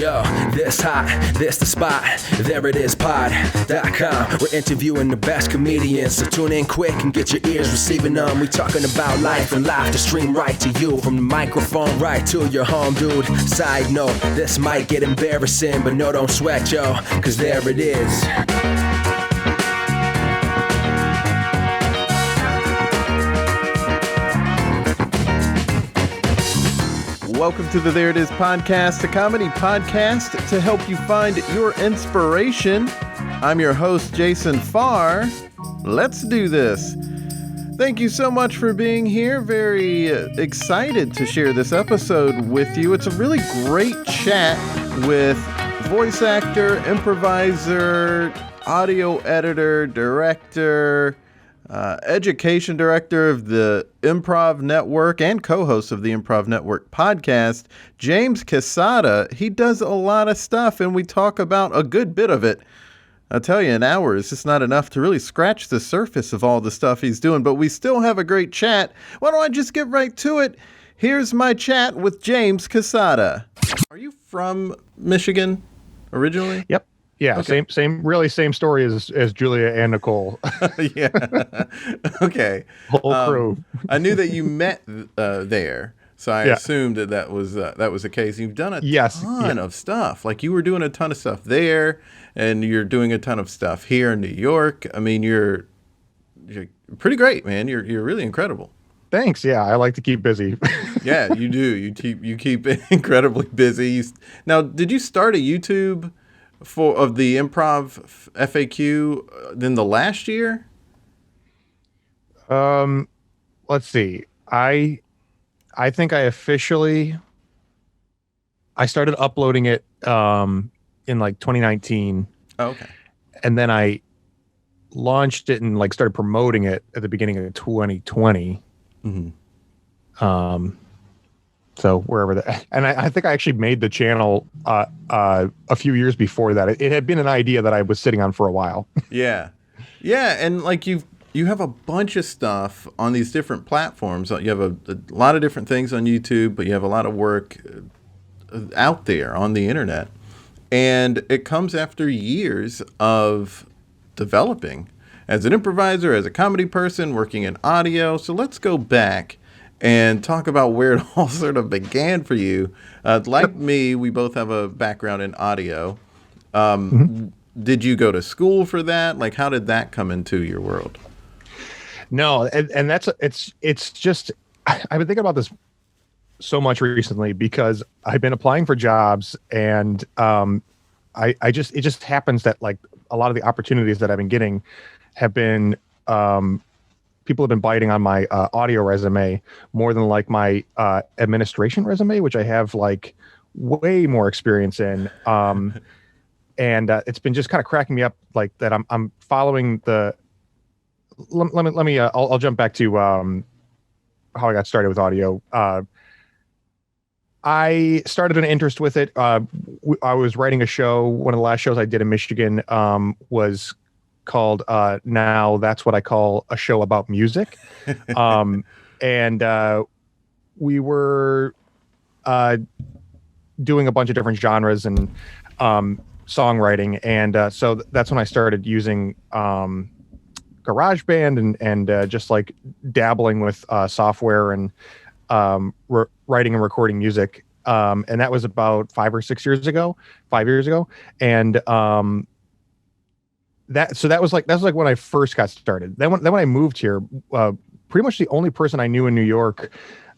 Yo, this hot, this the spot, there it is, pod.com. We're interviewing the best comedians, so tune in quick and get your ears receiving them. We talking about life and life to stream right to you, from the microphone right to your home, dude. Side note, this might get embarrassing, but no, don't sweat, yo, cause there it is. Welcome to the There It Is podcast, a comedy podcast to help you find your inspiration. I'm your host, Jason Farr. Let's do this. Thank you so much for being here. Very excited to share this episode with you. It's a really great chat with voice actor, improviser, audio editor, director, education director of the Improv Network and co-host of the Improv Network podcast, James Quesada. He does a lot of stuff, and we talk about a good bit of it. I'll tell you, an hour is just not enough to really scratch the surface of all the stuff he's doing, but we still have a great chat. Why don't I just get right to it? Here's my chat with James Quesada. Are you from Michigan originally? Yep. Yeah, okay. Same story as Julia and Nicole. Yeah. Okay. Whole crew. I knew that you met there, so I assumed that was the case. You've done a ton of stuff. Like, you were doing a ton of stuff there, and you're doing a ton of stuff here in New York. I mean, you're pretty great, man. You're really incredible. Thanks. Yeah, I like to keep busy. Yeah, you do. You keep incredibly busy. Now, did you start a YouTube of the Improv FAQ in the last year? Let's see. I think I started uploading it in like 2019. Oh, okay. And then I launched it and like started promoting it at the beginning of 2020. Mm-hmm. So wherever that, and I think I actually made the channel a few years before that. It had been an idea that I was sitting on for a while. Yeah, and like you have a bunch of stuff on these different platforms. You have a lot of different things on YouTube, but you have a lot of work out there on the internet, and it comes after years of developing as an improviser, as a comedy person, working in audio. So let's go back and talk about where it all sort of began for you. Like me, we both have a background in audio. Did you go to school for that? Like, how did that come into your world? No, and it's just, I've been thinking about this so much recently because I've been applying for jobs, and it just happens that like a lot of the opportunities that I've been getting have been people have been biting on my audio resume more than like my administration resume, which I have like way more experience in. And it's been just kind of cracking me up like that. I'm following the, I'll jump back to how I got started with audio. I started an interest with it. I was writing a show. One of the last shows I did in Michigan was called Now That's What I Call a Show About Music. And we were doing a bunch of different genres and songwriting. And so that's when I started using GarageBand and just like dabbling with software and writing and recording music. And that was about 5 years ago. And that was like when I first got started. Then when I moved here, pretty much the only person I knew in New York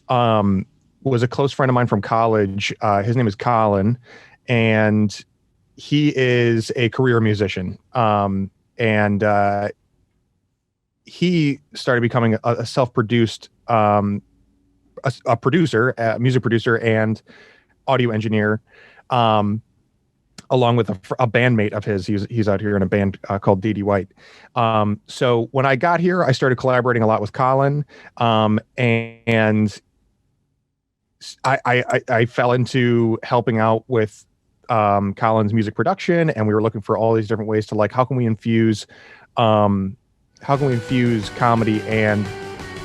was a close friend of mine from college. His name is Colin, and he is a career musician. And he started becoming a self-produced a producer, a music producer and audio engineer. Along with a bandmate of his. He's out here in a band called D.D. White. So when I got here, I started collaborating a lot with Colin, and I fell into helping out with Colin's music production, and we were looking for all these different ways to like, how can we infuse comedy and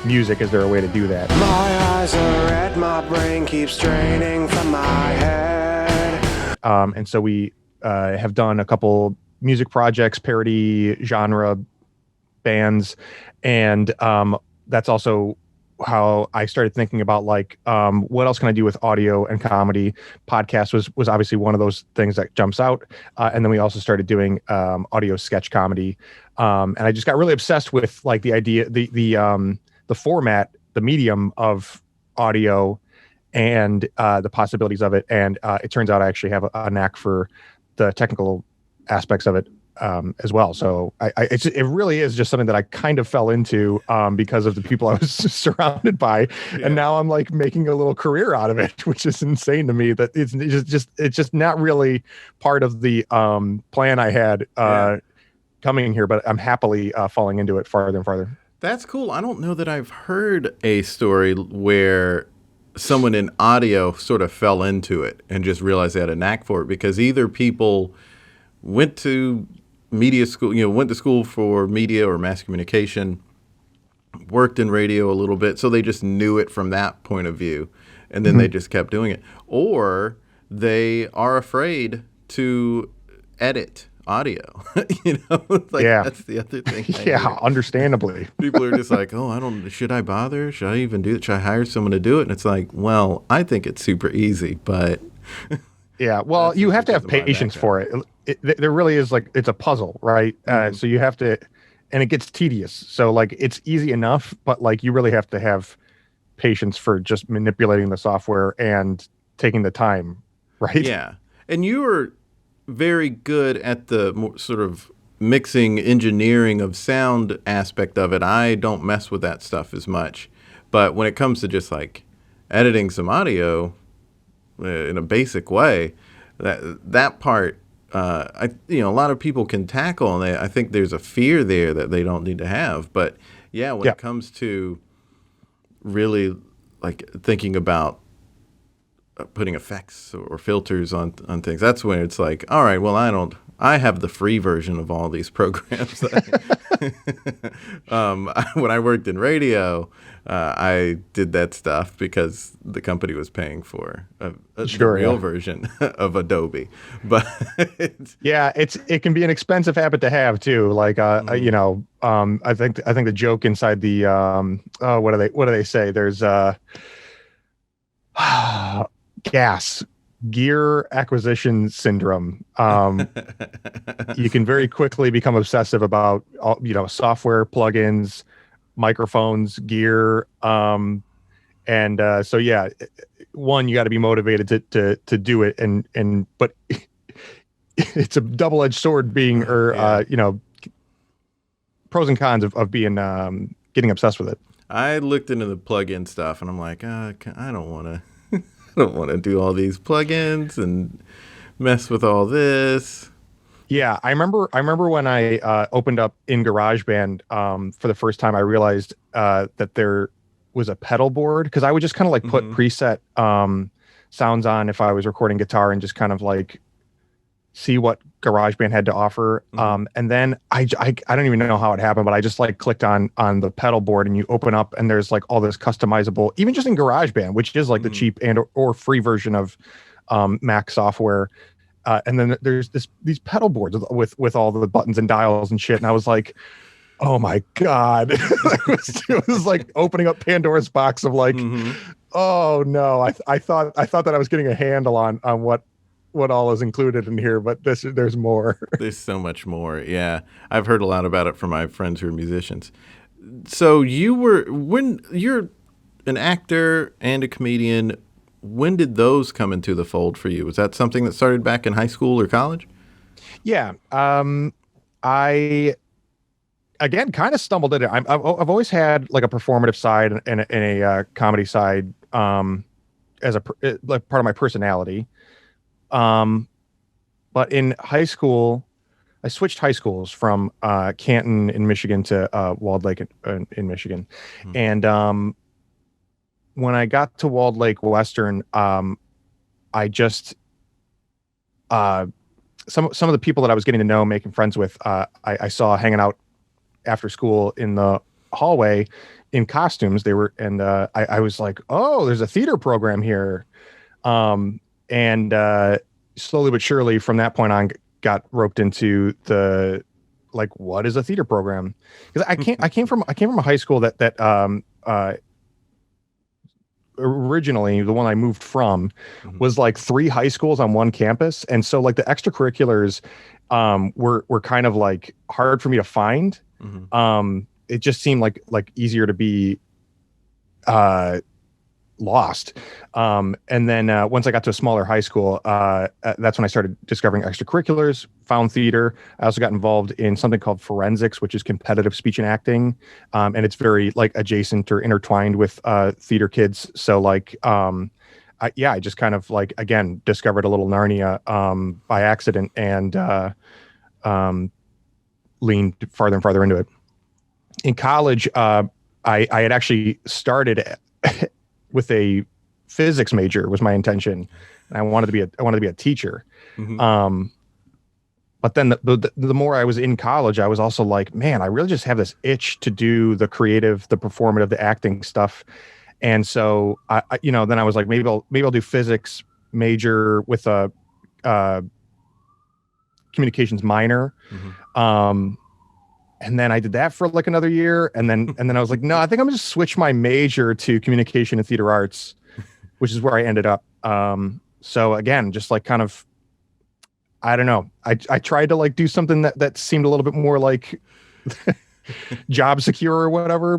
music? Is there a way to do that? My eyes are red, my brain keeps draining from my head. And so we have done a couple music projects, parody genre bands, and that's also how I started thinking about like what else can I do with audio and comedy. Podcast was obviously one of those things that jumps out, and then we also started doing audio sketch comedy, and I just got really obsessed with like the idea, the format, the medium of audio, and the possibilities of it. And it turns out I actually have a knack for the technical aspects of it as well. So it really is just something that I kind of fell into because of the people I was surrounded by. Yeah. And now I'm like making a little career out of it, which is insane to me that it's just not really part of the plan I had coming here, but I'm happily falling into it farther and farther. That's cool. I don't know that I've heard a story where someone in audio sort of fell into it and just realized they had a knack for it, because either people went to media school, went to school for media or mass communication, worked in radio a little bit, so they just knew it from that point of view, and then they just kept doing it. Or they are afraid to edit audio. That's the other thing. Yeah, understandably. People are just like, should I bother? Should I even do it? Should I hire someone to do it? And it's like, well, I think it's super easy, but yeah, well, you have to have patience for it. There really is, like, it's a puzzle, right? So you have to, and it gets tedious. So like, it's easy enough, but like, you really have to have patience for just manipulating the software and taking the time, right? Yeah. And you were very good at the more sort of mixing, engineering of sound aspect of it. I don't mess with that stuff as much. But when it comes to just like editing some audio in a basic way, that part, a lot of people can tackle, and I think there's a fear there that they don't need to have. But yeah, when it comes to really like thinking about putting effects or filters on things, that's when it's like, all right, well, I have the free version of all these programs. When I worked in radio, I did that stuff because the company was paying for the real version of Adobe. But it can be an expensive habit to have too. Like, I think the joke inside the what do they say? There's gear acquisition syndrome. You can very quickly become obsessive about software, plugins, microphones, gear, one, you got to be motivated to do it, but it's a double-edged sword being pros and cons of being getting obsessed with it. I looked into the plugin stuff and I'm like, I don't want to I don't want to do all these plugins and mess with all this. Yeah, I remember when I opened up in GarageBand for the first time. I realized that there was a pedal board, because I would just kind of like put preset sounds on if I was recording guitar and just kind of like see what GarageBand had to offer. And then I don't even know how it happened, but I just like clicked on the pedal board, and you open up and there's like all this customizable, even just in GarageBand, which is like the cheap and or free version of Mac software. And then there's these pedal boards with all the buttons and dials and shit. And I was like, oh my God. it was like opening up Pandora's box of like, oh no, I thought that I was getting a handle on what all is included in here, but there's more. There's so much more. Yeah. I've heard a lot about it from my friends who are musicians. So when you're an actor and a comedian, when did those come into the fold for you? Was that something that started back in high school or college? Yeah. I, again, kind of stumbled in it. I've always had like a performative side and a comedy side as like part of my personality. But in high school, I switched high schools from Canton in Michigan to Walled Lake in Michigan. And when I got to Walled Lake Western, I just some of the people that I was getting to know, making friends with, I saw hanging out after school in the hallway in costumes. They were, and I was like, oh, there's a theater program here. And slowly but surely from that point on got roped into the, like, what is a theater program? Because I came from a high school that originally, the one I moved from was like 3 high schools on one campus. And so like the extracurriculars were kind of like hard for me to find. It just seemed like easier to be lost. And then once I got to a smaller high school, that's when I started discovering extracurriculars, found theater. I also got involved in something called forensics, which is competitive speech and acting. And it's very like adjacent or intertwined with theater kids. So like, I just kind of like, again, discovered a little Narnia by accident and leaned farther and farther into it. In college, I had actually started with a physics major was my intention. And I wanted to be a teacher. But then the more I was in college, I was also like, man, I really just have this itch to do the creative, the performative, the acting stuff. And so then I was like, maybe I'll do physics major with a communications minor. And then I did that for like another year. And then I was like, no, I think I'm going to switch my major to communication and theater arts, which is where I ended up. So again, just like kind of, I don't know. I tried to like do something that seemed a little bit more like job secure or whatever.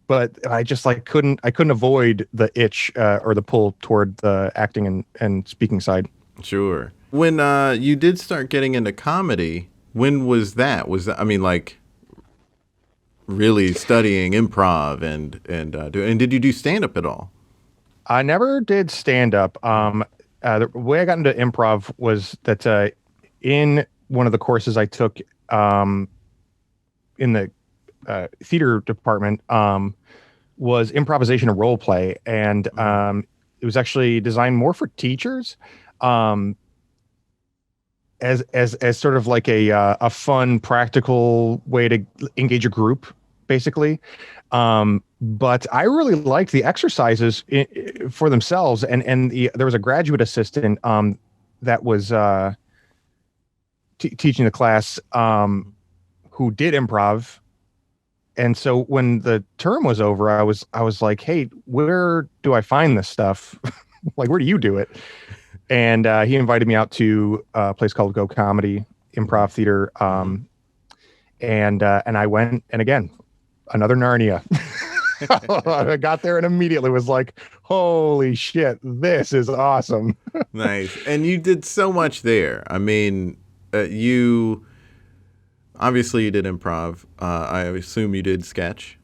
But I just like couldn't avoid the itch or the pull toward the acting and speaking side. Sure. When you did start getting into comedy, when was that? I mean, like really studying improv and did you do stand up at all? I never did stand up. The way I got into improv was that in one of the courses I took in the theater department was improvisation and role play, and it was actually designed more for teachers. As sort of like a fun, practical way to engage a group, basically. But I really liked the exercises for themselves, and there was a graduate assistant that was teaching the class who did improv. And so when the term was over, I was like, hey, where do I find this stuff? Like, where do you do it? And he invited me out to a place called Go Comedy Improv Theater. And I went, and again, another Narnia. I got there and immediately was like, holy shit, this is awesome. Nice. And you did so much there. I mean, you obviously did improv. I assume you did sketch.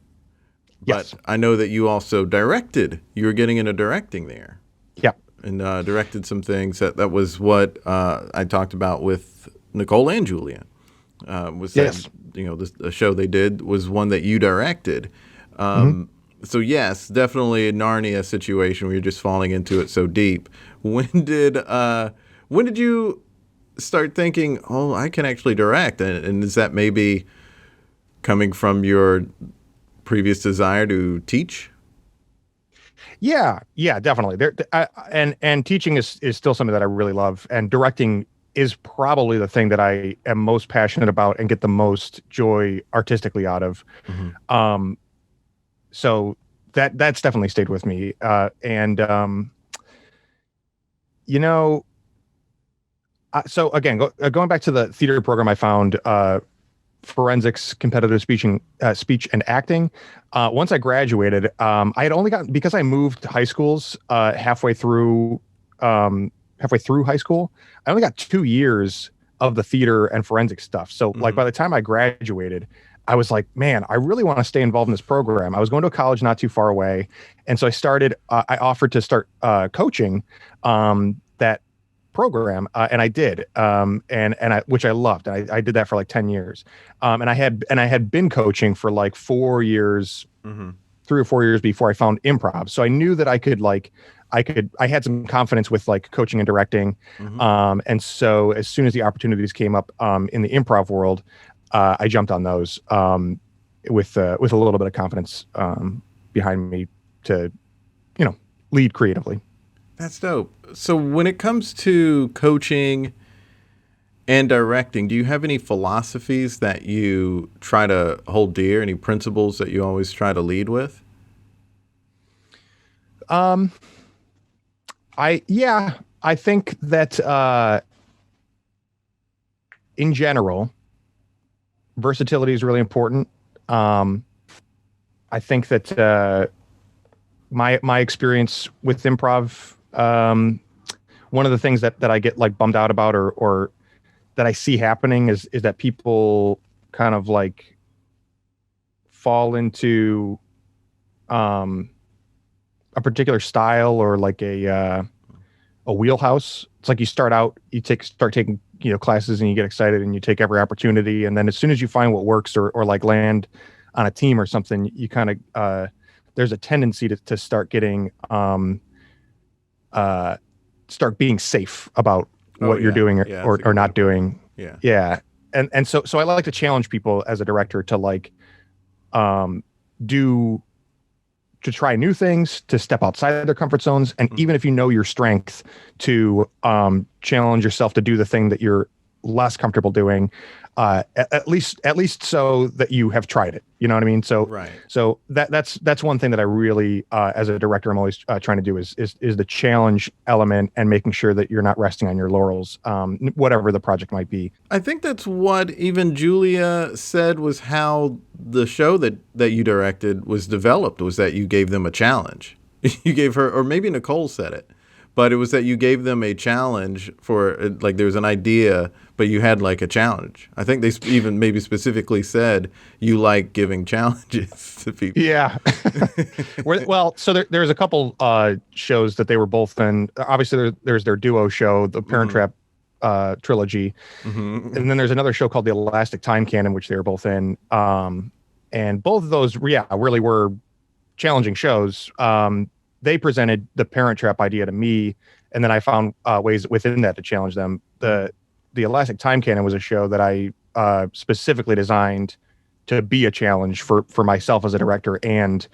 But Yes. I know that you also directed. You were getting into directing there. Yeah. And directed some things. That was what I talked about with Nicole and Julia. Yes. The show they did was one that you directed. So yes, definitely a Narnia situation where you're just falling into it so deep. When did you start thinking, oh, I can actually direct? And is that maybe coming from your previous desire to teach? Yeah, definitely. And teaching is still something that I really love, and directing is probably the thing that I am most passionate about and get the most joy artistically out of. So that's definitely stayed with me. So again, going back to the theater program, I found forensics, competitive speech and acting. Once I graduated, I had only gotten, because I moved high schools halfway through high school, I only got 2 years of the theater and forensic stuff. So like by the time I graduated, I was like, man, I really want to stay involved in this program. I was going to a college not too far away. And so I offered to start coaching that program, and I did, which I loved. I did that for like 10 years, and I had been coaching for like 4 years, 3 or 4 years before I found improv. So I knew that I had some confidence with like coaching and directing, and so as soon as the opportunities came up in the improv world, I jumped on those with a little bit of confidence behind me to, lead creatively. That's dope. So when it comes to coaching and directing, do you have any philosophies that you try to hold dear? Any principles that you always try to lead with? I think that in general, versatility is really important. I think that my experience with improv, one of the things that I get like bummed out about or that I see happening is that people kind of like fall into a particular style or like a wheelhouse. It's like you start out, start taking, classes and you get excited and you take every opportunity. And then as soon as you find what works or like land on a team or something, you kind of, there's a tendency to start getting, start being safe about what you're doing or not doing. Yeah. Yeah. And so I like to challenge people as a director to like, to try new things, to step outside of their comfort zones. And even if you know your strength, to challenge yourself to do the thing that you're less comfortable doing, at least so that you have tried it. You know what I mean? So, right. So that's one thing that I really, as a director, I'm always trying to do is the challenge element and making sure that you're not resting on your laurels, whatever the project might be. I think that's what even Julia said was how the show that you directed was developed, was that you gave them a challenge. You gave her, or maybe Nicole said it, but it was that you gave them a challenge for, like, there was an idea, but you had like a challenge. I think they even maybe specifically said you like giving challenges to people. Yeah. Well, so there's a couple shows that they were both in. Obviously, there's their duo show, the Parent Trap trilogy. And then there's another show called The Elastic Time Canon, which they were both in. And both of those, really were challenging shows. They presented the Parent Trap idea to me, and then I found ways within that to challenge them. The Elastic Time Canon was a show that I specifically designed to be a challenge for myself as a director and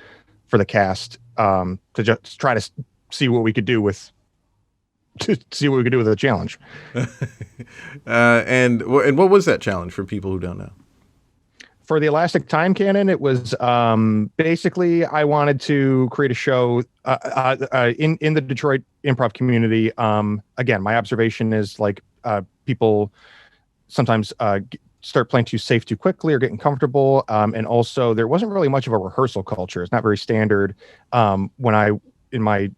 for the cast, to just try to see what we could do with the challenge. And what was that challenge for people who don't know? For the Elastic Time Canon, it was basically I wanted to create a show in the Detroit improv community. Again, my observation is like people sometimes start playing too safe too quickly or getting comfortable. And also there wasn't really much of a rehearsal culture. It's not very standard. In my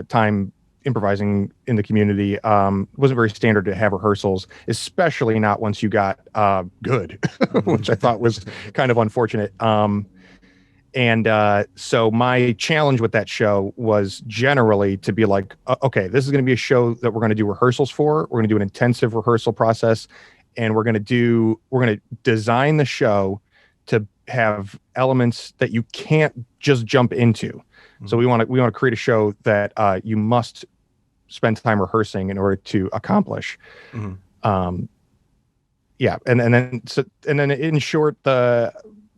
time improvising in the community, wasn't very standard to have rehearsals, especially not once you got good, which I thought was kind of unfortunate. So my challenge with that show was generally to be like, okay, this is going to be a show that we're going to do rehearsals for. We're going to do an intensive rehearsal process, and we're going to design the show to have elements that you can't just jump into. Mm-hmm. So we want to create a show that you must spend time rehearsing in order to accomplish. Mm-hmm. And then in short, the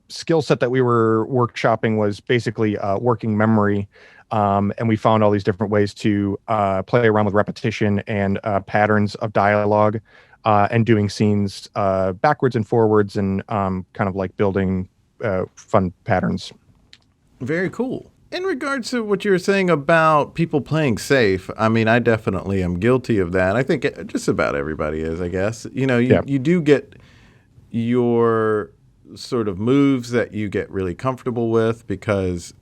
skill set that we were workshopping was basically working memory. And we found all these different ways to play around with repetition and patterns of dialogue, and doing scenes backwards and forwards, and kind of like building fun patterns. Very cool. In regards to what you were saying about people playing safe, I mean, I definitely am guilty of that. I think just about everybody is, I guess. You know, you do get your sort of moves that you get really comfortable with, because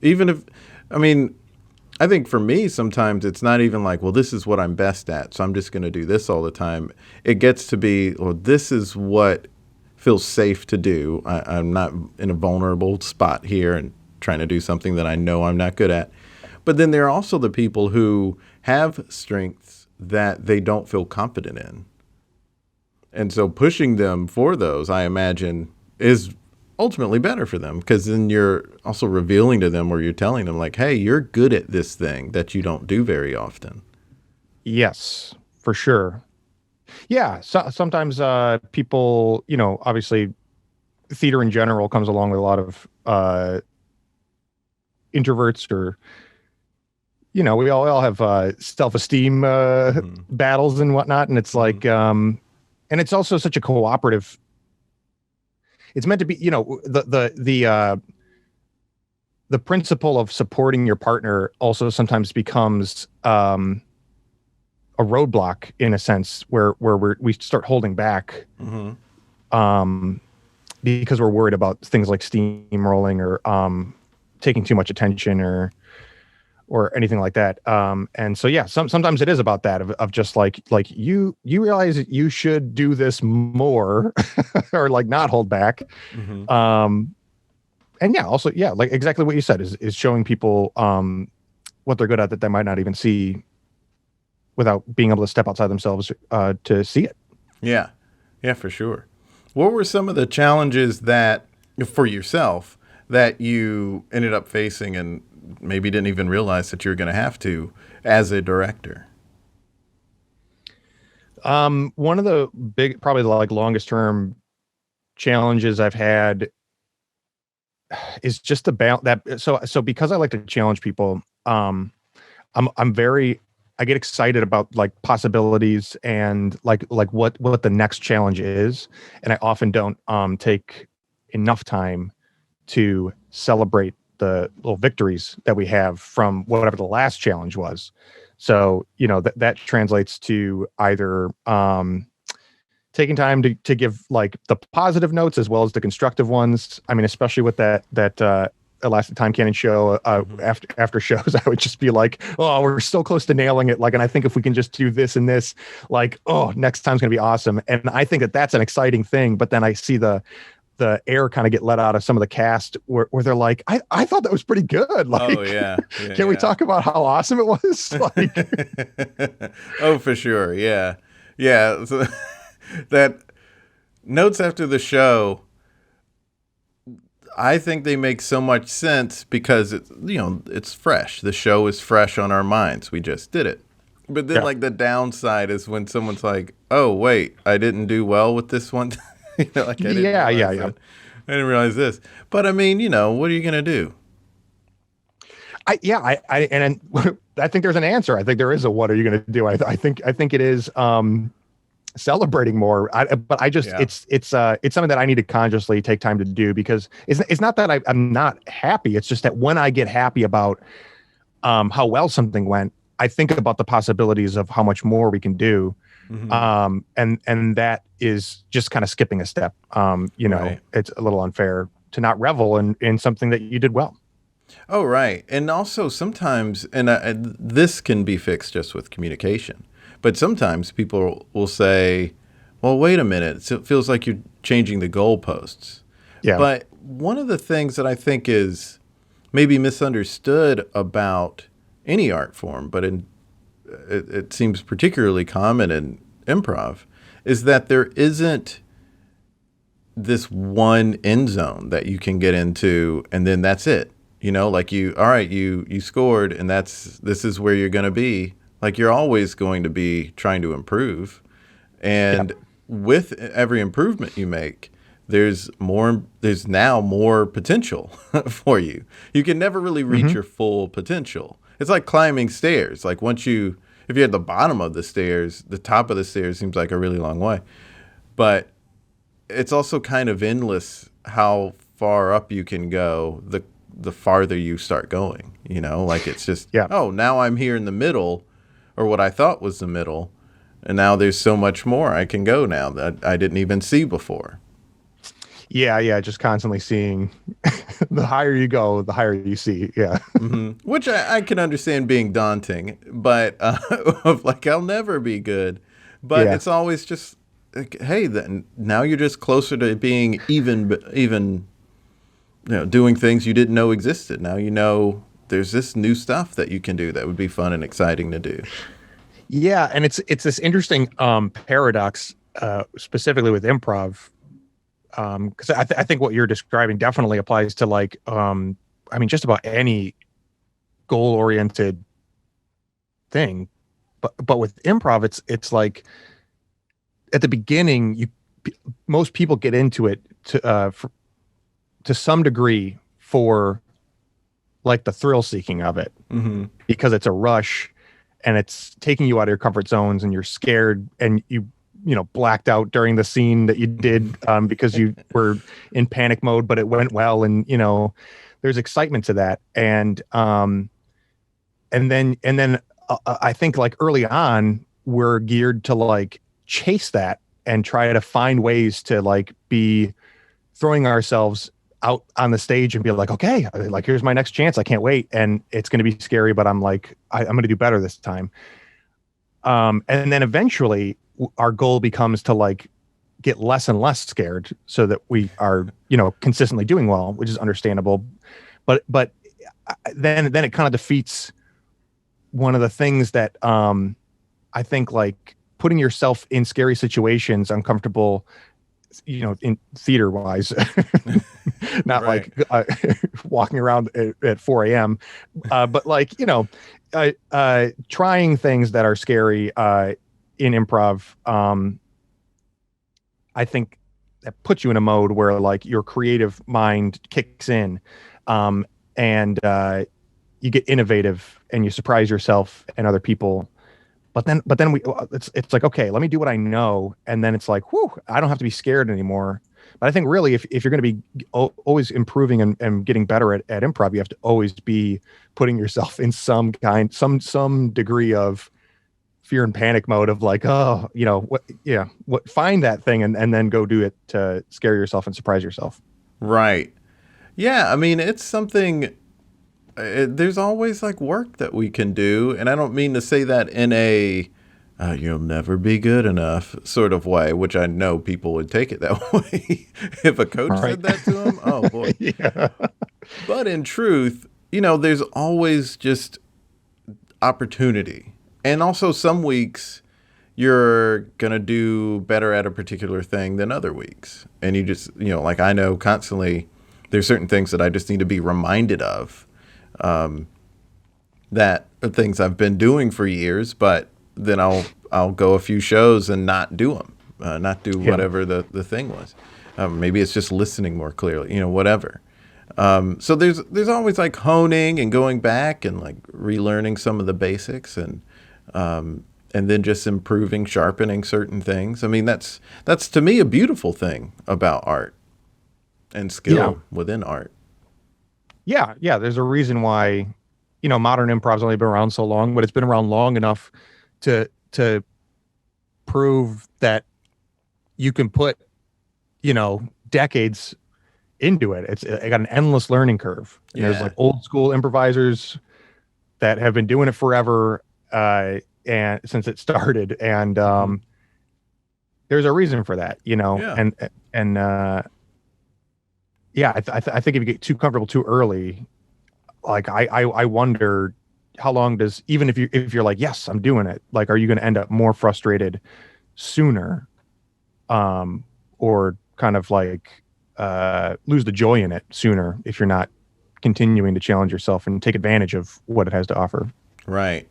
I think for me, sometimes it's not even like, well, this is what I'm best at, so I'm just going to do this all the time. It gets to be, well, this is what feels safe to do. I'm not in a vulnerable spot here and trying to do something that I know I'm not good at. But then there are also the people who have strengths that they don't feel confident in. And so pushing them for those, I imagine, is ultimately better for them, because then you're also revealing to them, or you're telling them like, hey, you're good at this thing that you don't do very often. Yes, for sure. Yeah. So, sometimes people, obviously theater in general comes along with a lot of introverts, or we all have self-esteem battles and whatnot, and it's like, and it's also such a cooperative. It's meant to be, the principle of supporting your partner also sometimes becomes a roadblock in a sense where we start holding back, because we're worried about things like steamrolling or taking too much attention or anything like that. And so, yeah, sometimes it is about that of just like you realize that you should do this more or like not hold back. And yeah, also, yeah, like exactly what you said is showing people what they're good at that they might not even see without being able to step outside themselves to see it. Yeah. Yeah, for sure. What were some of the challenges that for yourself that you ended up facing and maybe didn't even realize that you're going to have to as a director? One of the probably the like longest term challenges I've had is just about that. So because I like to challenge people, I get excited about like possibilities and like what the next challenge is. And I often don't take enough time to celebrate the little victories that we have from whatever the last challenge was. So, that translates to either taking time to give like the positive notes as well as the constructive ones. I mean, especially with that Elastic Time Cannon show, after shows, I would just be like, oh, we're so close to nailing it. Like, and I think if we can just do this and this, like, oh, next time's going to be awesome. And I think that's an exciting thing. But then I see the air kind of get let out of some of the cast where they're like, I thought that was pretty good. Like, oh yeah. Can we talk about how awesome it was? Like, oh, for sure. Yeah. Yeah. So that notes after the show, I think they make so much sense because it's fresh. The show is fresh on our minds. We just did it. But then like the downside is when someone's like, oh, wait, I didn't do well with this one. Like I didn't I didn't realize this. But I mean, what are you going to do? I think there's an answer. I think there is a what are you going to do? I think it is celebrating more. It's something that I need to consciously take time to do because it's not that I'm not happy. It's just that when I get happy about how well something went, I think about the possibilities of how much more we can do. And that is just kind of skipping a step. Right. It's a little unfair to not revel in something that you did well. Oh, right. And also sometimes, and this can be fixed just with communication, but sometimes people will say, well, wait a minute. It feels like you're changing the goalposts. Yeah. But one of the things that I think is maybe misunderstood about any art form, but it seems particularly common in improv, is that there isn't this one end zone that you can get into and then that's it. Like you scored and this is where you're going to be. Like you're always going to be trying to improve. And with every improvement you make, there's now more potential for you. You can never really reach your full potential. It's like climbing stairs. Like if you're at the bottom of the stairs, the top of the stairs seems like a really long way. But it's also kind of endless how far up you can go the farther you start going, like it's just, oh, now I'm here in the middle or what I thought was the middle. And now there's so much more I can go now that I didn't even see before. Yeah. Just constantly seeing the higher you go, the higher you see. Yeah. Which I can understand being daunting, but of like, I'll never be good. But it's always just, like, hey, then now you're just closer to being even doing things you didn't know existed. Now there's this new stuff that you can do that would be fun and exciting to do. Yeah, and it's this interesting paradox, specifically with improv, because I think what you're describing definitely applies to like, just about any goal-oriented thing, but with improv, it's like at the beginning, most people get into it to some degree for like the thrill seeking of it. because it's a rush and it's taking you out of your comfort zones and you're scared and you blacked out during the scene that you did because you were in panic mode, but it went well. And, there's excitement to that. And then I think like early on, we're geared to like chase that and try to find ways to like be throwing ourselves out on the stage and be like, okay, like here's my next chance. I can't wait. And it's going to be scary, but I'm like, I'm going to do better this time. And then eventually our goal becomes to like get less and less scared so that we are, consistently doing well, which is understandable. But then it kind of defeats one of the things that I think like putting yourself in scary situations, uncomfortable, in theater wise, not right. like walking around at 4 a.m. But like, trying things that are scary in improv, I think that puts you in a mode where like your creative mind kicks in, and you get innovative and you surprise yourself and other people. But then it's like, okay, let me do what I know. And then it's like, whew, I don't have to be scared anymore. But I think really if you're going to be always improving and getting better at improv, you have to always be putting yourself in some degree of fear and panic mode of like, find that thing and then go do it to scare yourself and surprise yourself. Right. Yeah. I mean, it's something, there's always like work that we can do. And I don't mean to say that in a, you'll never be good enough sort of way, which I know people would take it that way. If a coach said that to them, oh boy. Yeah. But in truth, there's always just opportunity. And also some weeks you're going to do better at a particular thing than other weeks. And you just, like I know constantly there's certain things that I just need to be reminded of, that are things I've been doing for years, but then I'll go a few shows and not do them, not do whatever the thing was. Maybe it's just listening more clearly, whatever. So there's always like honing and going back and like relearning some of the basics and then just improving, sharpening certain things. I mean, that's to me a beautiful thing about art and skill within art. Yeah. There's a reason why, modern improv's only been around so long, but it's been around long enough to prove that you can put, decades into it. It got an endless learning curve. And there's like old school improvisers that have been doing it forever, and since it started, and there's a reason for that, I think if you get too comfortable too early, like I wonder how long does, even if you're like, yes, I'm doing it, like, are you going to end up more frustrated sooner, or kind of like lose the joy in it sooner if you're not continuing to challenge yourself and take advantage of what it has to offer. Right.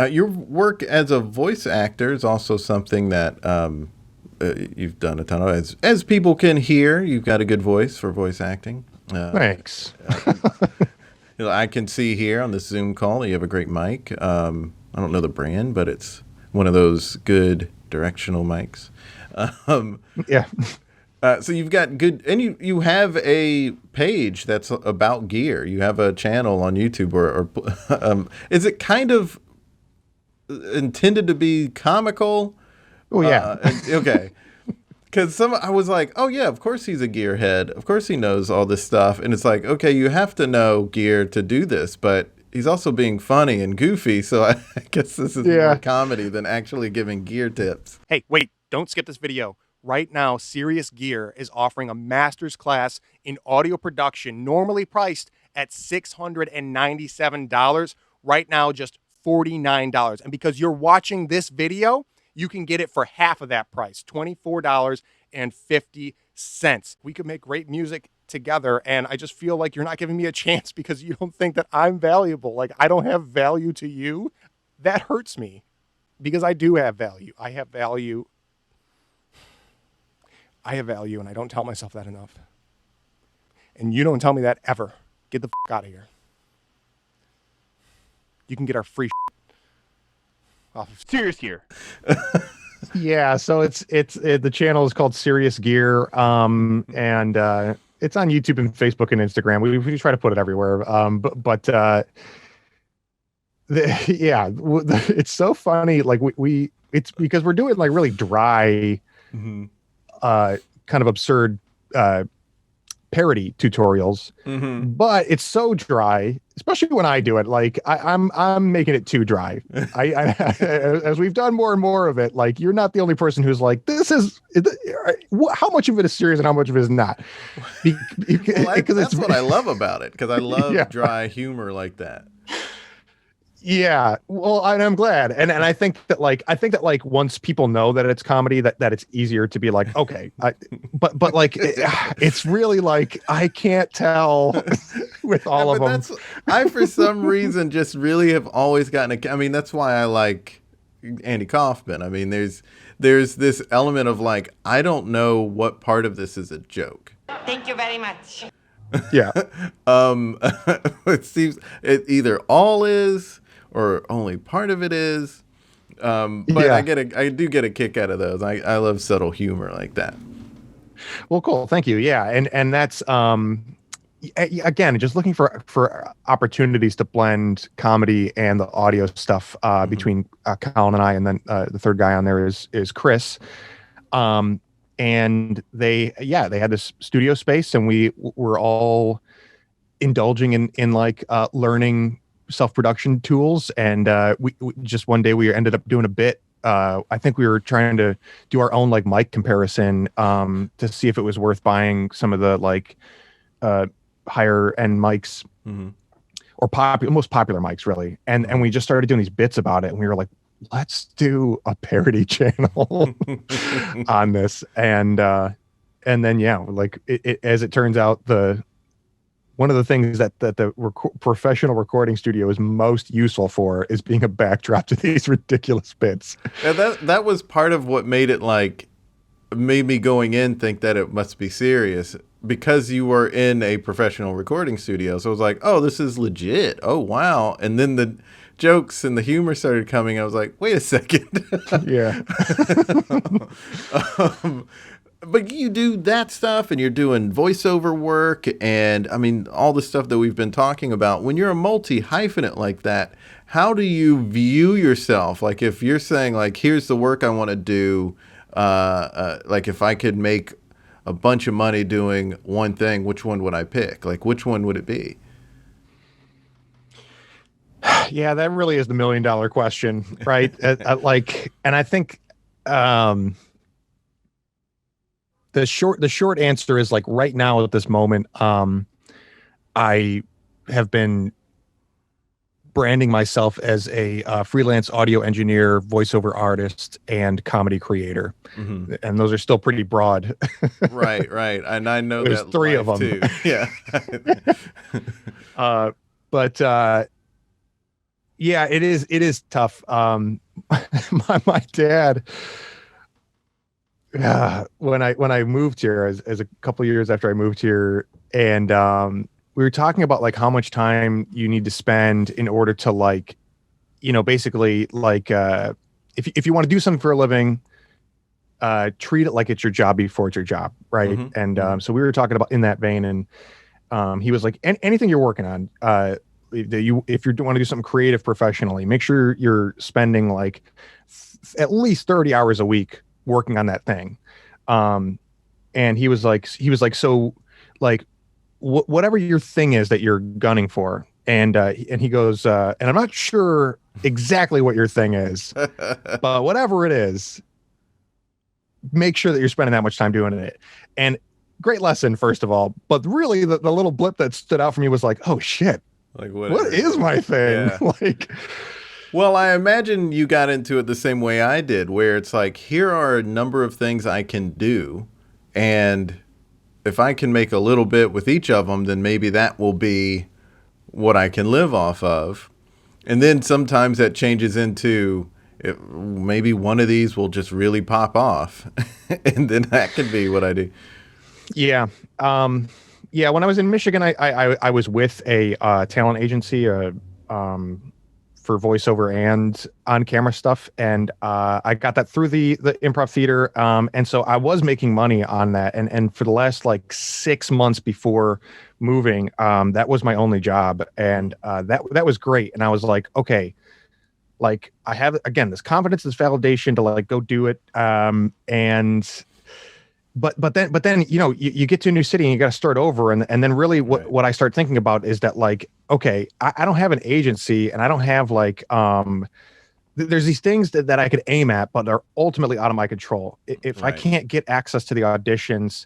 Your work as a voice actor is also something that you've done a ton of. As people can hear, you've got a good voice for voice acting. Thanks. I can see here on this Zoom call that you have a great mic. I don't know the brand, but it's one of those good directional mics. Yeah. So you've got good, and you have a page that's about gear. You have a channel on YouTube, or is it kind of intended to be comical? Oh yeah. Okay. Because I was like, oh yeah, of course he's a gearhead. Of course he knows all this stuff. And it's like, okay, you have to know gear to do this, but he's also being funny and goofy. So I guess this is more comedy than actually giving gear tips. Hey, wait, don't skip this video. Right now, Serious Gear is offering a master's class in audio production, normally priced at $697. Right now, just $49. And because you're watching this video, you can get it for half of that price, $24.50. We could make great music together, and I just feel like you're not giving me a chance because you don't think that I'm valuable. Like, I don't have value to you. That hurts me because I do have value. I have value, and I don't tell myself that enough. And you don't tell me that ever. Get the fuck out of here. you can get our free off of Serious Gear. Yeah, so the channel is called Serious Gear, and it's on YouTube and Facebook and Instagram. We try to put it everywhere, it's so funny. Like it's because we're doing like really dry, kind of absurd parody tutorials, but it's so dry, especially when I do it. Like I'm making it too dry. I as we've done more and more of it, like you're not the only person who's like, this is how much of it is serious and how much of it is not. Because that's what I love about it, because I love dry humor like that. Yeah, well, I'm glad, and I think that like once people know that it's comedy, that it's easier to be like, okay, but like it's really like I can't tell with all of them. I for some reason just really have always gotten I mean, that's why I like Andy Kaufman. I mean, there's this element of like, I don't know what part of this is a joke. Thank you very much. Yeah. It seems it either all is or only part of it is. But I do get a kick out of those. I love subtle humor like that. Well, cool. Thank you. Yeah. And that's, again, just looking for opportunities to blend comedy and the audio stuff, between Colin and I, and then the third guy on there is Chris. And they had this studio space, and we were all indulging in like learning self-production tools, and we just one day we ended up doing a bit. I think we were trying to do our own like mic comparison to see if it was worth buying some of the like higher end mics, or most popular mics, really. And we just started doing these bits about it, and we were like, let's do a parody channel on this. And then like as it turns out, one of the things that the professional recording studio is most useful for is being a backdrop to these ridiculous bits. And that was part of what made me going in think that it must be serious, because you were in a professional recording studio. So I was like, oh, this is legit. Oh, wow. And then the jokes and the humor started coming. I was like, wait a second. Yeah. But you do that stuff, and you're doing voiceover work, and I mean, all the stuff that we've been talking about. When you're a multi-hyphenate like that, how do you view yourself? Like, if you're saying, like, here's the work I want to do, like, if I could make a bunch of money doing one thing, which one would I pick? Like, which one would it be? Yeah, that really is the $1 million question, right? Like, and I think, the short answer is like right now at this moment, I have been branding myself as a freelance audio engineer, voiceover artist, and comedy creator, and those are still pretty broad. Right. And I know there's that 3 of them too. Yeah. But yeah, it is tough. My dad. When I moved here, as a couple of years after I moved here, and we were talking about like how much time you need to spend in order to like, basically like if you want to do something for a living, treat it like it's your job before it's your job, right? And so we were talking about in that vein, and he was like, anything you're working on, if you want to do something creative professionally, make sure you're spending like at least 30 hours a week working on that thing. And he was like, so like whatever your thing is that you're gunning for. And he goes, and I'm not sure exactly what your thing is, but whatever it is, make sure that you're spending that much time doing it. And great lesson, first of all, but really the little blip that stood out for me was like, oh shit, like what is my thing? Yeah. Like, well, I imagine you got into it the same way I did, where it's like, here are a number of things I can do, and if I can make a little bit with each of them, then maybe that will be what I can live off of. And then sometimes that changes into maybe one of these will just really pop off, and then that could be what I do. Yeah. Yeah. When I was in Michigan, I was with a talent agency, for voiceover and on camera stuff, and I got that through the improv theater, and so I was making money on that, and for the last like 6 months before moving, that was my only job, and that was great, and I was like, okay, like I have again this confidence, this validation to like go do it, and but then you get to a new city and you got to start over, and then really what I start thinking about is that like, okay, I don't have an agency, and I don't have like there's these things that I could aim at, but they're ultimately out of my control. If I can't get access to the auditions,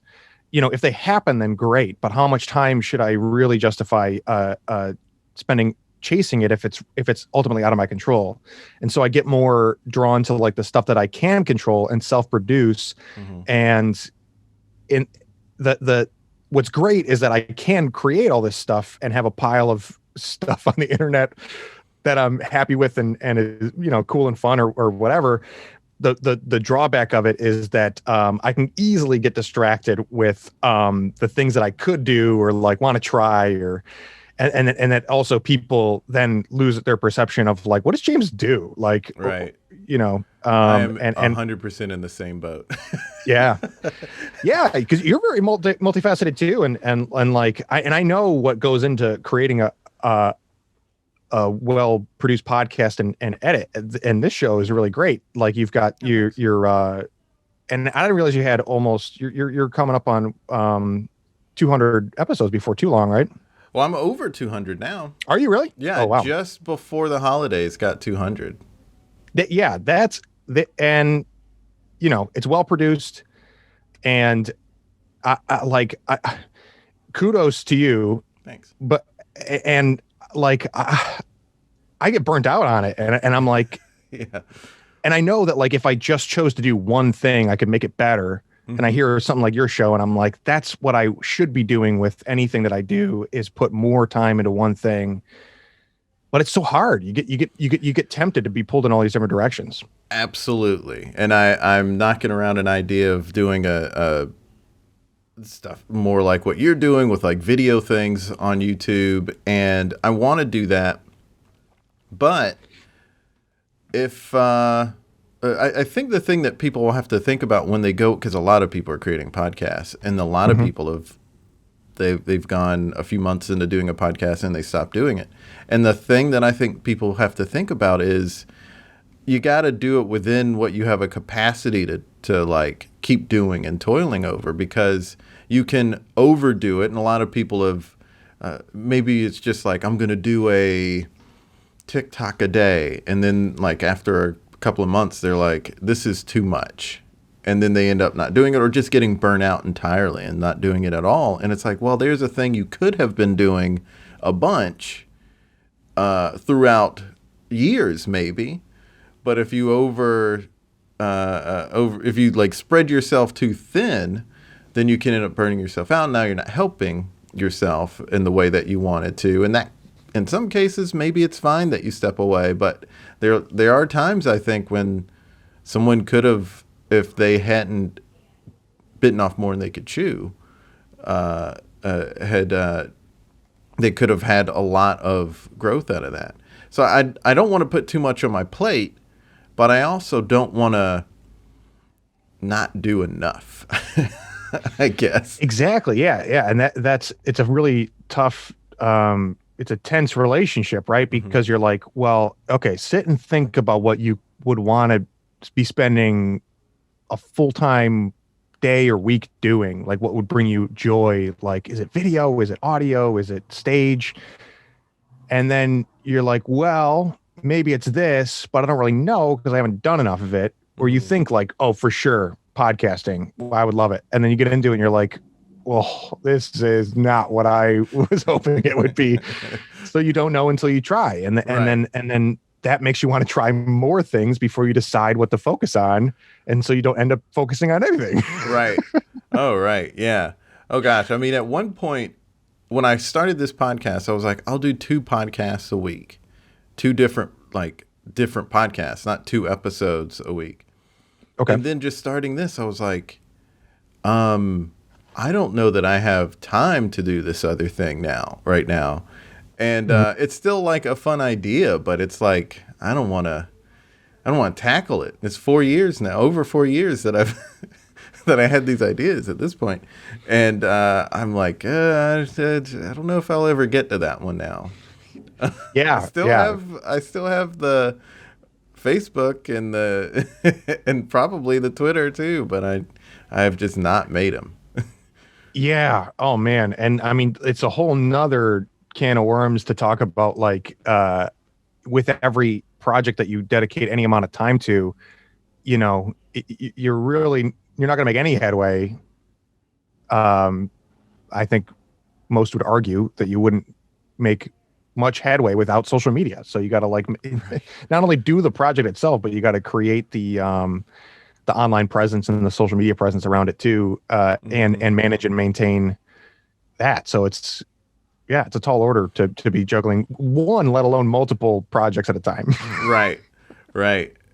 if they happen, then great, but how much time should I really justify spending chasing it if it's ultimately out of my control? And so I get more drawn to like the stuff that I can control and self-produce. And in the what's great is that I can create all this stuff and have a pile of stuff on the internet that I'm happy with and is cool and fun or whatever. The drawback of it is that I can easily get distracted with the things that I could do or like want to try, or and that also people then lose their perception of like, what does James do? Like, right. I am 100% in the same boat. yeah, because you're very multifaceted too, and like I know what goes into creating a well-produced podcast and edit, and this show is really great. Like you've got your and I didn't realize you had almost you're coming up on 200 episodes before too long, right? Well, I'm over 200 now. Are you really? Yeah, oh, wow. Just before the holidays got 200. That's and it's well produced, and I kudos to you. Thanks. But and like I get burnt out on it, and I'm like, yeah. And I know that like if I just chose to do one thing, I could make it better. And I hear something like your show, and I'm like, that's what I should be doing with anything that I do, is put more time into one thing. But it's so hard. You get tempted to be pulled in all these different directions. Absolutely. And I'm knocking around an idea of doing a stuff more like what you're doing with like video things on YouTube, and I want to do that. But if I think the thing that people will have to think about when they go, because a lot of people are creating podcasts, and a lot of people they've gone a few months into doing a podcast and they stopped doing it. And the thing that I think people have to think about is you got to do it within what you have a capacity to like keep doing and toiling over, because you can overdo it. And a lot of people have maybe it's just like, I'm going to do a TikTok a day, and then like after a couple of months they're like, this is too much, and then they end up not doing it, or just getting burnt out entirely and not doing it at all. And it's like, well, there's a thing you could have been doing a bunch throughout years maybe, but if you if you like spread yourself too thin, then you can end up burning yourself out. Now you're not helping yourself in the way that you wanted to, and that in some cases maybe it's fine that you step away, but there are times I think when someone could have, if they hadn't bitten off more than they could chew, they could have had a lot of growth out of that. So I don't want to put too much on my plate, but I also don't want to not do enough. I guess. Exactly. Yeah. And it's a really tough, it's a tense relationship, right? Because you're like, well, okay, sit and think about what you would want to be spending a full-time day or week doing. Like, what would bring you joy? Like, is it video? Is it audio? Is it stage? And then you're like, well, maybe it's this, but I don't really know because I haven't done enough of it. Or you think like, oh, for sure, podcasting, I would love it. And then you get into it and you're like, well, this is not what I was hoping it would be. So you don't know until you try. And then that makes you want to try more things before you decide what to focus on. And so you don't end up focusing on anything. Right. Oh, right. Yeah. Oh, gosh. I mean, at one point when I started this podcast, I was like, I'll do 2 podcasts a week, 2 different podcasts, not 2 episodes a week. Okay. And then just starting this, I was like, I don't know that I have time to do this other thing right now. And it's still like a fun idea, but it's like I don't want to tackle it. It's 4 years now, over 4 years that I've that I had these ideas at this point, and I'm like, I don't know if I'll ever get to that one now. Yeah, I still have the Facebook and the and probably the Twitter too, but I have just not made them. Yeah. Oh man. And I mean, it's a whole nother can of worms to talk about, like, with every project that you dedicate any amount of time to, you know, you're not going to make any headway. I think most would argue that you wouldn't make much headway without social media. So you got to, like, not only do the project itself, but you got to create the online presence and the social media presence around it too, and manage and maintain that. So it's a tall order to be juggling one, let alone multiple projects at a time. Right.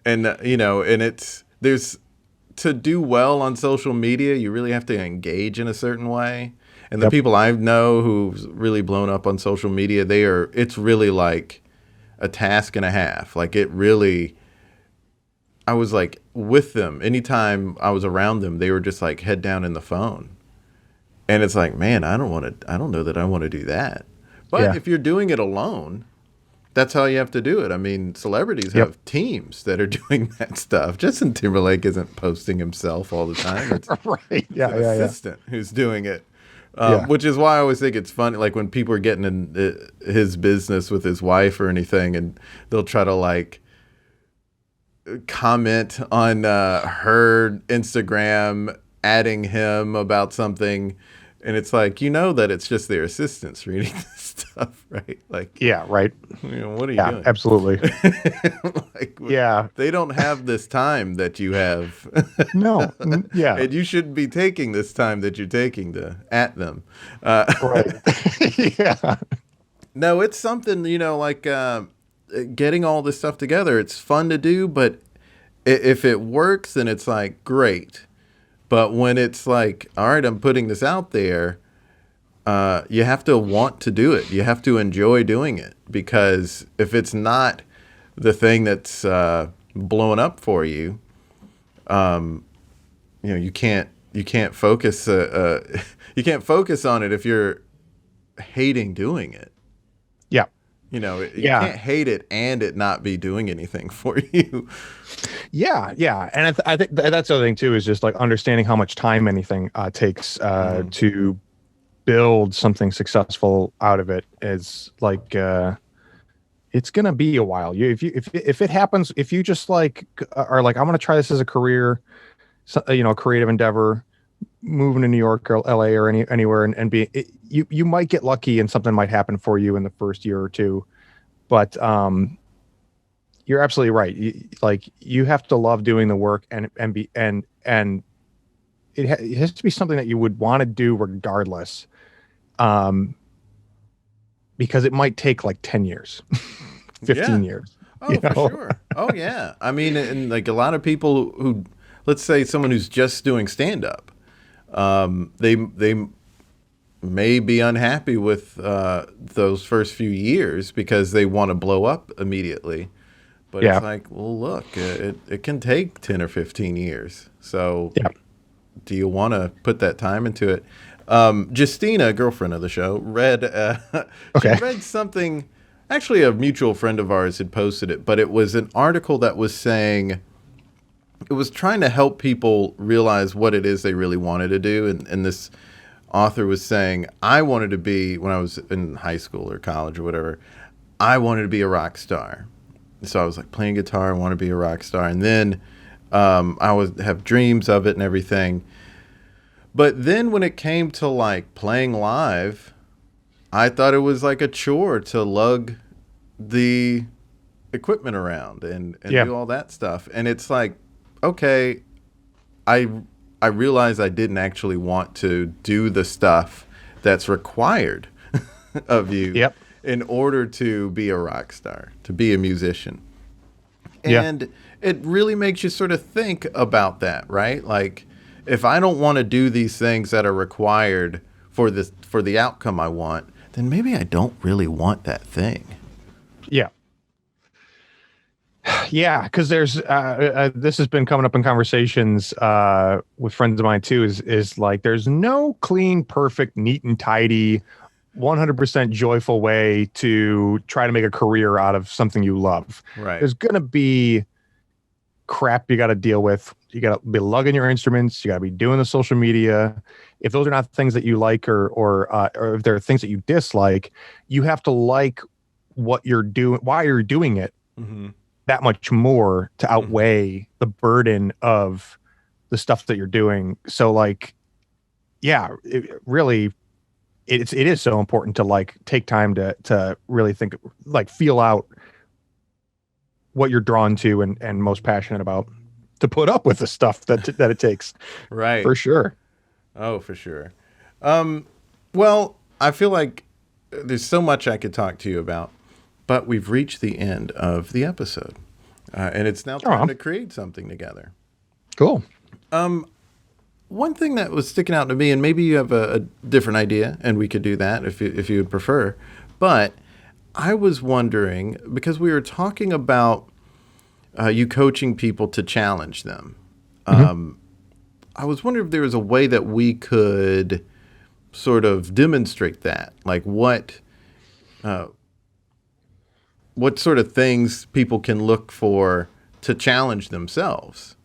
And and there's to do well on social media, you really have to engage in a certain way. And the people I know who've really blown up on social media, it's really like a task and a half. Like I was like with them. Anytime I was around them, they were just like head down in the phone. And it's like, man, I don't know that I want to do that. But if you're doing it alone, that's how you have to do it. I mean, celebrities have teams that are doing that stuff. Justin Timberlake isn't posting himself all the time. It's right. an assistant who's doing it. Which is why I always think it's funny, like when people are getting in his business with his wife or anything, and they'll try to like comment on her Instagram, adding him about something, and it's like, that it's just their assistants reading this stuff, right? Like, right. What are you doing? Absolutely. They don't have this time that you have. No. Yeah. And you shouldn't be taking this time that you're taking to at them. Right. Yeah. No, it's something, like getting all this stuff together. It's fun to do, but if it works, then it's like, great. But when it's like, all right, I'm putting this out there, you have to want to do it. You have to enjoy doing it, because if it's not the thing that's blowing up for you, you can't focus. You can't focus on it if you're hating doing it. Yeah. You can't hate it and it not be doing anything for you. Yeah. And I think that's the other thing too, is just like understanding how much time anything takes to build something successful out of it. Is like it's gonna be a while. If it happens, if you just like are like, I'm gonna try this as a career, a creative endeavor, moving to New York or LA or anywhere and you might get lucky and something might happen for you in the first year or two, but you're absolutely right. You have to love doing the work and it has to be something that you would want to do regardless, because it might take like 10 years, 15 years. Oh, for sure. Oh yeah. I mean, and like a lot of people who, let's say someone who's just doing stand-up, they may be unhappy with those first few years because they want to blow up immediately. But it's like, well, look, it can take 10 or 15 years. So do you want to put that time into it? Justina, girlfriend of the show, she read something. Actually, a mutual friend of ours had posted it, but it was an article that was saying, it was trying to help people realize what it is they really wanted to do. And this author was saying, I wanted to be, when I was in high school or college or whatever, I wanted to be a rock star. So I was like playing guitar, I want to be a rock star. And then I would have dreams of it and everything. But then when it came to like playing live, I thought it was like a chore to lug the equipment around and do all that stuff. And it's like, okay, I realized I didn't actually want to do the stuff that's required of you in order to be a rock star, to be a musician. And it really makes you sort of think about that, right? Like, if I don't want to do these things that are required for the outcome I want, then maybe I don't really want that thing. Yeah. Yeah, because there's this has been coming up in conversations with friends of mine too. Is like there's no clean, perfect, neat and tidy, 100% joyful way to try to make a career out of something you love. Right. There's gonna be crap you got to deal with. You got to be lugging your instruments. You got to be doing the social media. If those are not things that you like, or if there are things that you dislike, you have to like what you're doing, why you're doing it. Mm-hmm. That much more to outweigh the burden of the stuff that you're doing. So like, yeah, it is so important to like take time to really think, like feel out what you're drawn to and most passionate about, to put up with the stuff that it takes. Right. For sure. Oh, for sure. Well, I feel like there's so much I could talk to you about. But we've reached the end of the episode, and it's now time to create something together. Cool. One thing that was sticking out to me, and maybe you have a different idea, and we could do that if you would prefer, but I was wondering, because we were talking about you coaching people to challenge them. I was wondering if there was a way that we could sort of demonstrate that, like what sort of things people can look for to challenge themselves.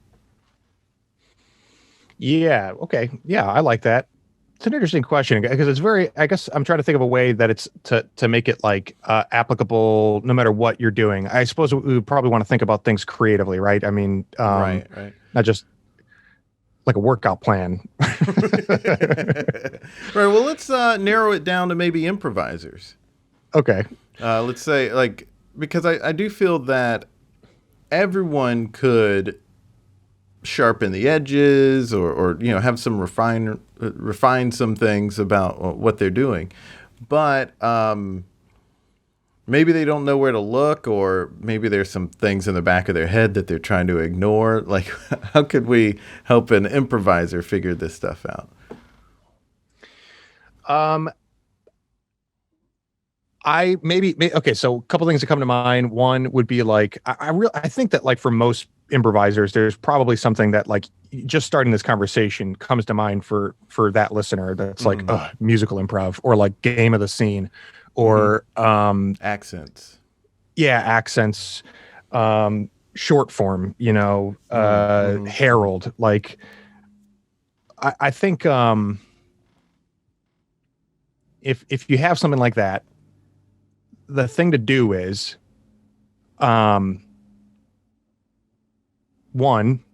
Yeah. Okay. Yeah, I like that. It's an interesting question because it's very, I guess I'm trying to think of a way that it's to make it like applicable no matter what you're doing. I suppose we would probably want to think about things creatively, right? I mean, right. Not just like a workout plan. Right. Well, let's narrow it down to maybe improvisers. Okay. Let's say like, because I do feel that everyone could sharpen the edges or have some refine some things about what they're doing, but maybe they don't know where to look, or maybe there's some things in the back of their head that they're trying to ignore. Like, how could we help an improviser figure this stuff out? Okay, so a couple things that come to mind. One would be like, I think that like for most improvisers, there's probably something that like just starting this conversation comes to mind for that listener. That's like musical improv, or like game of the scene, or accents. Yeah, accents, short form. Herald. Like, I think if you have something like that, the thing to do is, one,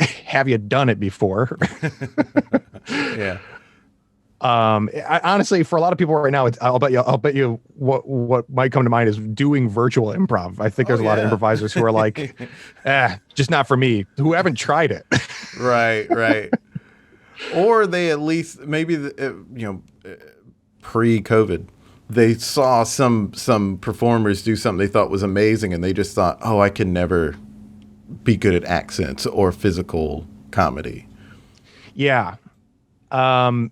have you done it before? Yeah. Honestly, for a lot of people right now, I'll bet you what might come to mind is doing virtual improv. I think there's a lot of improvisers who are like, just not for me, who haven't tried it. Right. Or they at least, maybe, pre-COVID, they saw some performers do something they thought was amazing, and they just thought, oh, I can never be good at accents or physical comedy. Yeah. And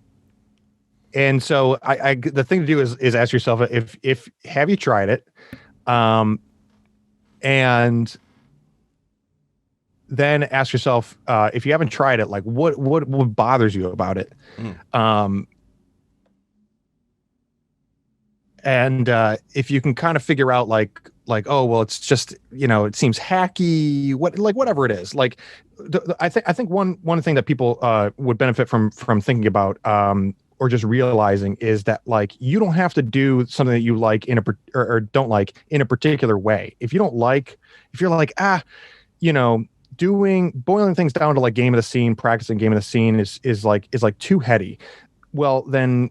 so I the thing to do is ask yourself, if have you tried it? And then ask yourself, if you haven't tried it, like what bothers you about it? And if you can kind of figure out like, oh, well, it's just, it seems hacky, whatever it is. Like, I think one thing that people would benefit from thinking about, or just realizing, is that like, you don't have to do something that you like or don't like in a particular way. If you're like, boiling things down to like game of the scene, practicing game of the scene is like too heady. Well, then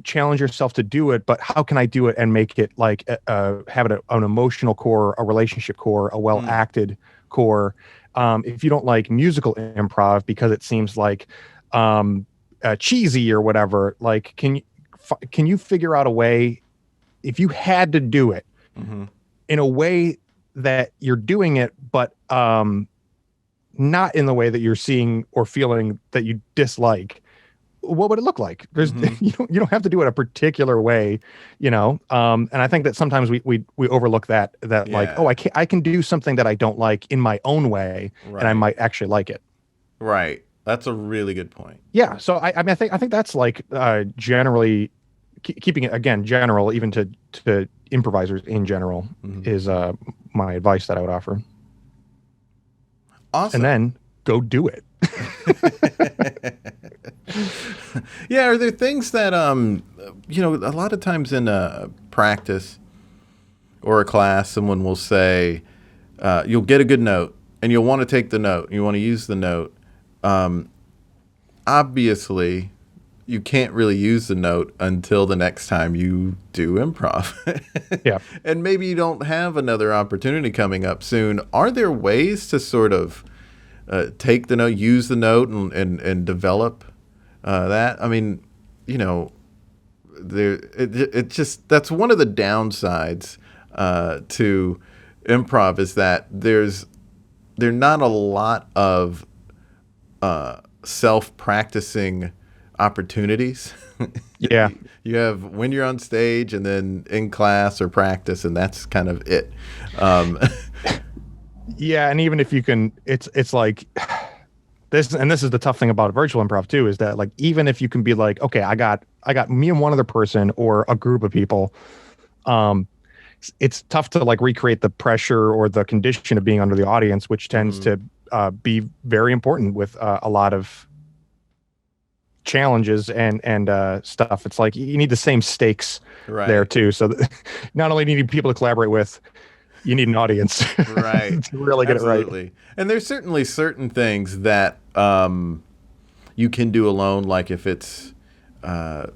challenge yourself to do it, but how can I do it and make it like have it an emotional core, a relationship core, a well-acted core? If you don't like musical improv because it seems like cheesy or whatever, like can you figure out a way, if you had to do it in a way that you're doing it, but not in the way that you're seeing or feeling that you dislike? what would it look like? There's you don't have to do it a particular way, and I think that sometimes we overlook that like, oh, I can do something that I don't like in my own way, and I might actually like it. Right. That's a really good point. Yeah. So I mean, I think that's like generally keeping it again general, even to improvisers in general, is my advice that I would offer. Awesome. And then go do it. Yeah. Are there things that a lot of times in a practice or a class, someone will say, you'll get a good note and you'll want to take the note. You want to use the note. Obviously, you can't really use the note until the next time you do improv. Yeah. And maybe you don't have another opportunity coming up soon. Are there ways to sort of take the note, use the note, and develop that? I mean, it just, that's one of the downsides to improv, is that there's not a lot of self-practicing opportunities. Yeah. You have when you're on stage and then in class or practice, and that's kind of it. Yeah, and even if you can, it's like this, and this is the tough thing about virtual improv too, is that like even if you can be like, okay, I got me and one other person or a group of people, it's tough to like recreate the pressure or the condition of being under the audience, which tends to be very important with a lot of challenges and stuff. It's like you need the same stakes there too. So not only do you need people to collaborate with, you need an audience, right? To really get it right. And there's certainly certain things that you can do alone, like if it's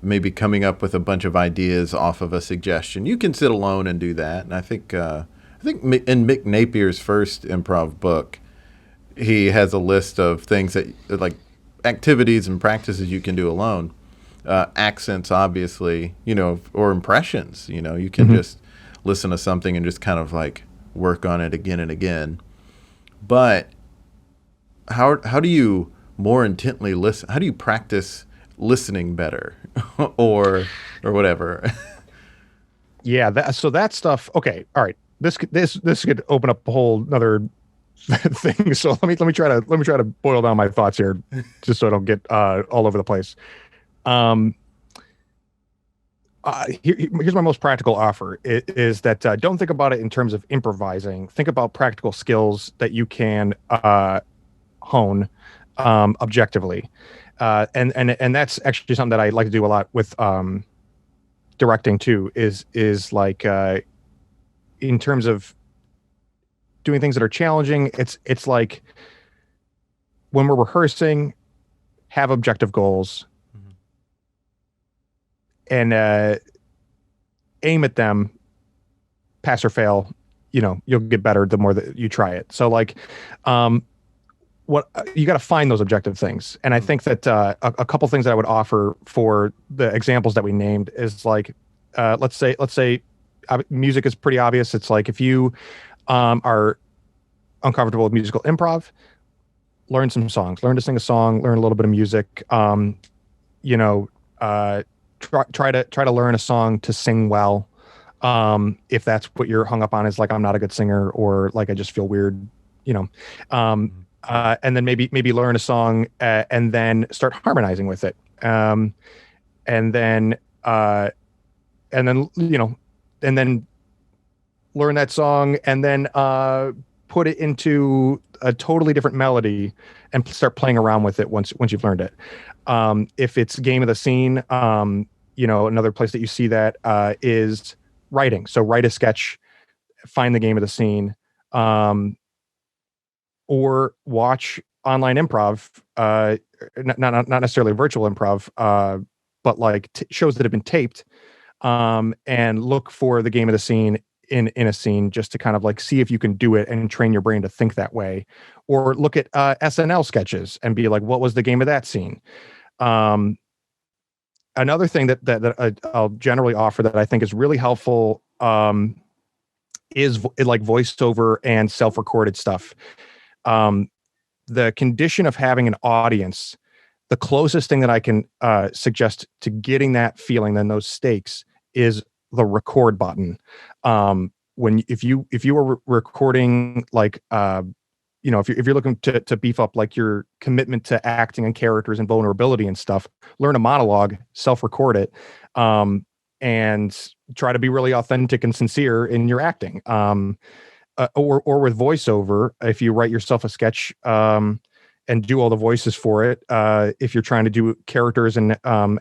maybe coming up with a bunch of ideas off of a suggestion, you can sit alone and do that. And I think in Mick Napier's first improv book, he has a list of things that like activities and practices you can do alone. Accents, obviously, or impressions. You can just listen to something and just kind of like work on it again and again. But how do you more intently listen? How do you practice listening better, or whatever? Yeah. So that stuff. Okay. All right. This could open up a whole another thing. So let me try to boil down my thoughts here, just so I don't get all over the place. Here's my most practical offer is that don't think about it in terms of improvising. Think about practical skills that you can hone objectively. And that's actually something that I like to do a lot with directing too, is like in terms of doing things that are challenging. It's like when we're rehearsing, have objective goals and aim at them, pass or fail, you'll get better the more that you try it. So like, what you got to find those objective things. And I think that a couple things that I would offer for the examples that we named is like, let's say music is pretty obvious. It's like, if you are uncomfortable with musical improv, learn some songs, learn to sing a song, learn a little bit of music, try to learn a song to sing well. If that's what you're hung up on, is like, I'm not a good singer, or like, I just feel weird, and then maybe learn a song and then start harmonizing with it. And then learn that song and then put it into a totally different melody and start playing around with it once you've learned it. If it's game of the scene, another place that you see that is writing. So write a sketch, find the game of the scene, or watch online improv, not necessarily virtual improv, but like shows that have been taped, and look for the game of the scene in a scene, just to kind of like see if you can do it and train your brain to think that way. Or look at SNL sketches and be like, what was the game of that scene? Another thing that I'll generally offer that I think is really helpful is like voiceover and self-recorded stuff. The condition of having an audience the closest thing that I can suggest to getting that feeling, then those stakes, is the record button. If you were recording, like, if you're looking to beef up like your commitment to acting and characters and vulnerability and stuff, learn a monologue, self-record it, and try to be really authentic and sincere in your acting. Or with voiceover, if you write yourself a sketch and do all the voices for it, if you're trying to do characters and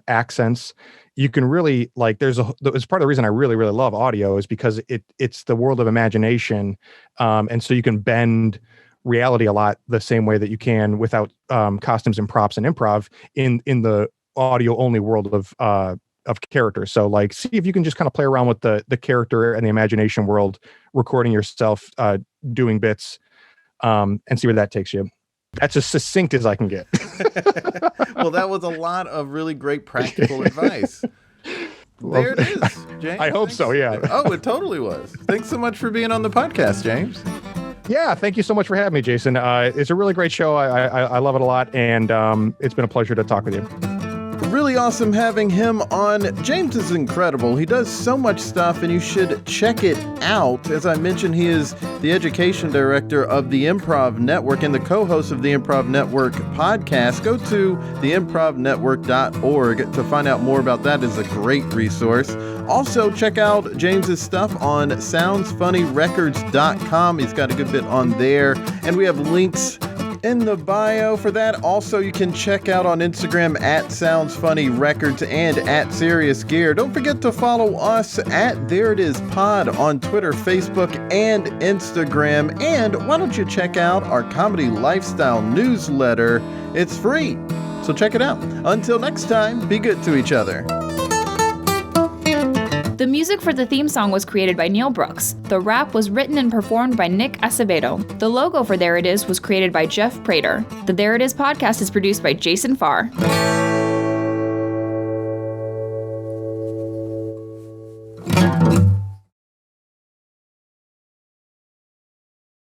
accents, you can really, like, it's part of the reason I really, really love audio, is because it's the world of imagination. And so you can bend reality a lot the same way that you can without costumes and props and improv in the audio only world of characters. So, like, see if you can just kind of play around with the character and the imagination world, recording yourself doing bits, and see where that takes you. That's as succinct as I can get. Well, that was a lot of really great practical advice. There it is, James. I hope so, yeah. Oh, it totally was. Thanks so much for being on the podcast, James. Yeah, thank you so much for having me, Jason. It's a really great show. I love it a lot, and it's been a pleasure to talk with you. Really awesome having him on. James is incredible. He does so much stuff, and you should check it out. As I mentioned, he is the education director of the Improv Network and the co-host of the Improv Network podcast. Go to theimprovnetwork.org to find out more about that. It's a great resource. Also, check out James's stuff on soundsfunnyrecords.com. He's got a good bit on there, and we have links in the bio for that. Also, you can check out on Instagram at Sounds Funny Records and at Serious Gear. Don't forget to follow us at There It Is Pod on Twitter, Facebook, and Instagram. And why don't you check out our comedy lifestyle newsletter? It's free, so check it out. Until next time, be good to each other. The music for the theme song was created by Neil Brooks. The rap was written and performed by Nick Acevedo. The logo for There It Is was created by Jeff Prater. The There It Is podcast is produced by Jason Farr.